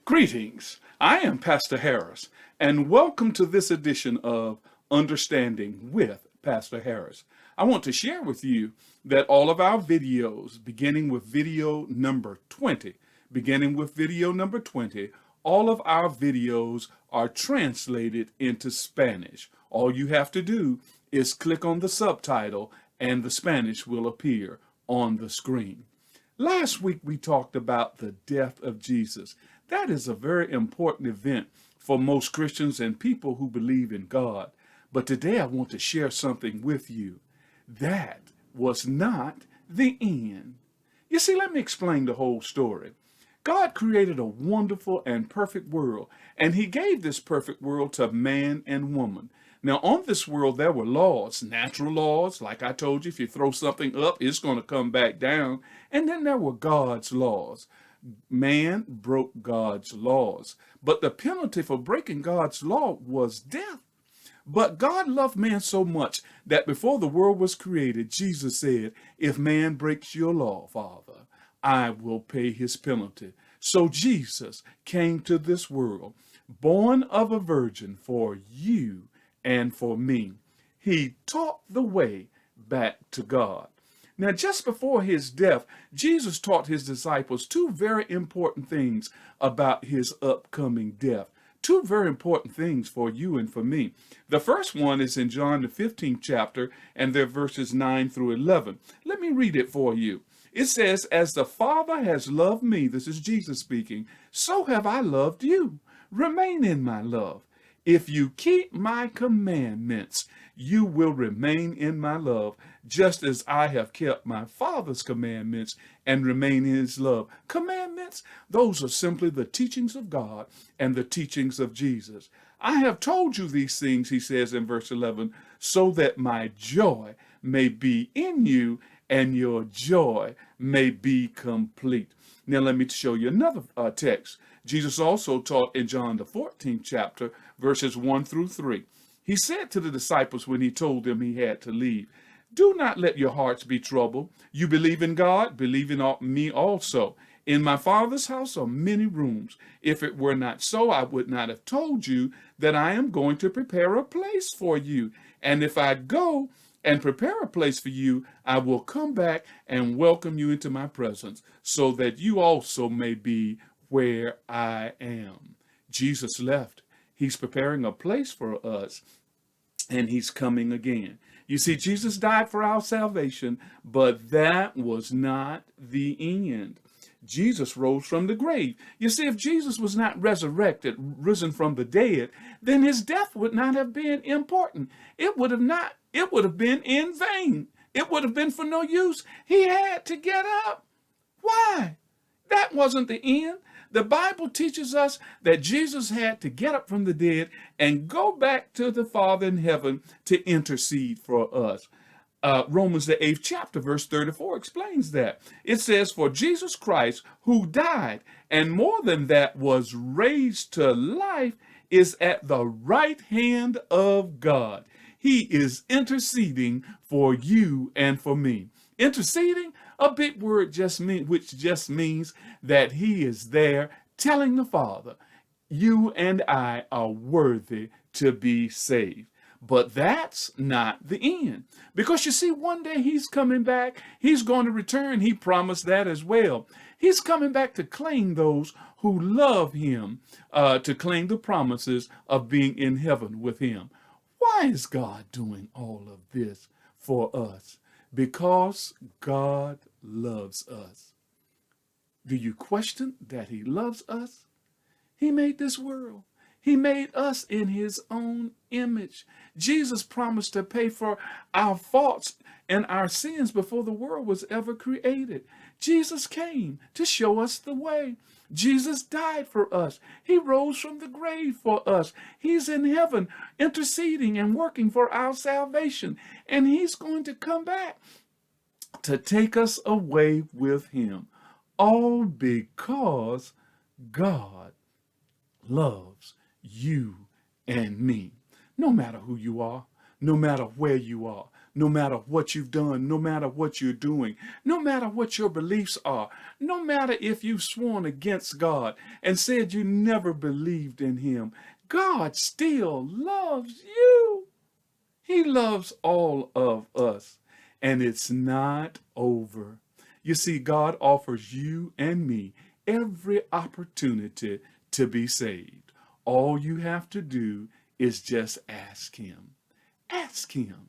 Greetings. I am Pastor Harris, and welcome to this edition of Understanding with Pastor Harris. I want to share with you that all of our videos, beginning with video number 20, all of our videos are translated into Spanish. All you have to do is click on the subtitle and the Spanish will appear on the screen. Last week we talked about the death of Jesus. That is a very important event for most Christians and people who believe in God. But today I want to share something with you. That was not the end. You see, let me explain the whole story. God created a wonderful and perfect world, and he gave this perfect world to man and woman. Now, on this world, there were laws, natural laws. Like I told you, if you throw something up, it's going to come back down. And then there were God's laws. Man broke God's laws, but the penalty for breaking God's law was death. But God loved man so much that before the world was created, Jesus said, if man breaks your law, Father, I will pay his penalty. So Jesus came to this world, born of a virgin for you and for me. He taught the way back to God. Now, just before his death, Jesus taught his disciples two very important things about his upcoming death. Two very important things for you and for me. The first one is in John the 15th chapter, and they're verses 9 through 11. Let me read it for you. It says, as the Father has loved me, this is Jesus speaking, so have I loved you. Remain in my love. If you keep my commandments, you will remain in my love, just as I have kept my Father's commandments and remain in his love. Commandments, those are simply the teachings of God and the teachings of Jesus. I have told you these things, he says in verse 11, so that my joy may be in you and your joy may be complete. Now let me show you another text. Jesus also taught in John the 14th chapter, verses 1 through 3. He said to the disciples when he told them he had to leave, do not let your hearts be troubled. You believe in God, believe in me also. In my Father's house are many rooms. If it were not so, I would not have told you that I am going to prepare a place for you. And if I go and prepare a place for you, I will come back and welcome you into my presence, so that you also may be where I am. Jesus left. He's preparing a place for us, and he's coming again. You see, Jesus died for our salvation, but that was not the end. Jesus rose from the grave. You see, if Jesus was not resurrected, risen from the dead, then his death would not have been important. It would have been in vain. It would have been for no use. He had to get up. Why? That wasn't the end. The Bible teaches us that Jesus had to get up from the dead and go back to the Father in heaven to intercede for us. Romans the 8th chapter, verse 34 explains that. It says, for Jesus Christ, who died, and more than that was raised to life, is at the right hand of God. He is interceding for you and for me. Interceding, a big word which just means that he is there telling the Father, you and I are worthy to be saved. But that's not the end. Because you see, one day he's coming back. He's going to return. He promised that as well. He's coming back to claim those who love him, to claim the promises of being in heaven with him. Why is God doing all of this for us? Because God loves us. Do you question that he loves us? He made this world. He made us in his own image. Jesus promised to pay for our faults and our sins before the world was ever created. Jesus came to show us the way. Jesus died for us. He rose from the grave for us. He's in heaven interceding and working for our salvation. And he's going to come back to take us away with him. All because God loves you and me. No matter who you are, no matter where you are, No matter what you've done, no matter what you're doing, no matter what your beliefs are, no matter if you've sworn against God and said you never believed in him, God still loves you. He loves all of us, and it's not over. You see, God offers you and me every opportunity to be saved. All you have to do is just ask him. Ask him.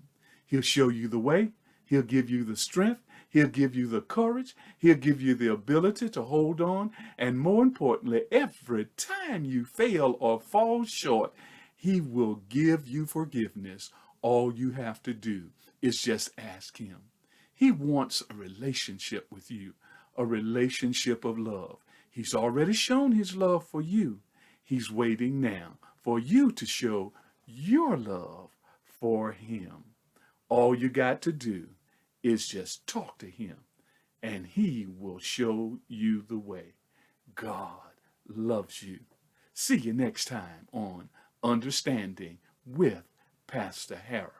He'll show you the way. He'll give you the strength. He'll give you the courage. He'll give you the ability to hold on. And more importantly, every time you fail or fall short, he will give you forgiveness. All you have to do is just ask him. He wants a relationship with you, a relationship of love. He's already shown his love for you. He's waiting now for you to show your love for him. All you got to do is just talk to him, and he will show you the way. God loves you. See you next time on Understanding with Pastor Harris.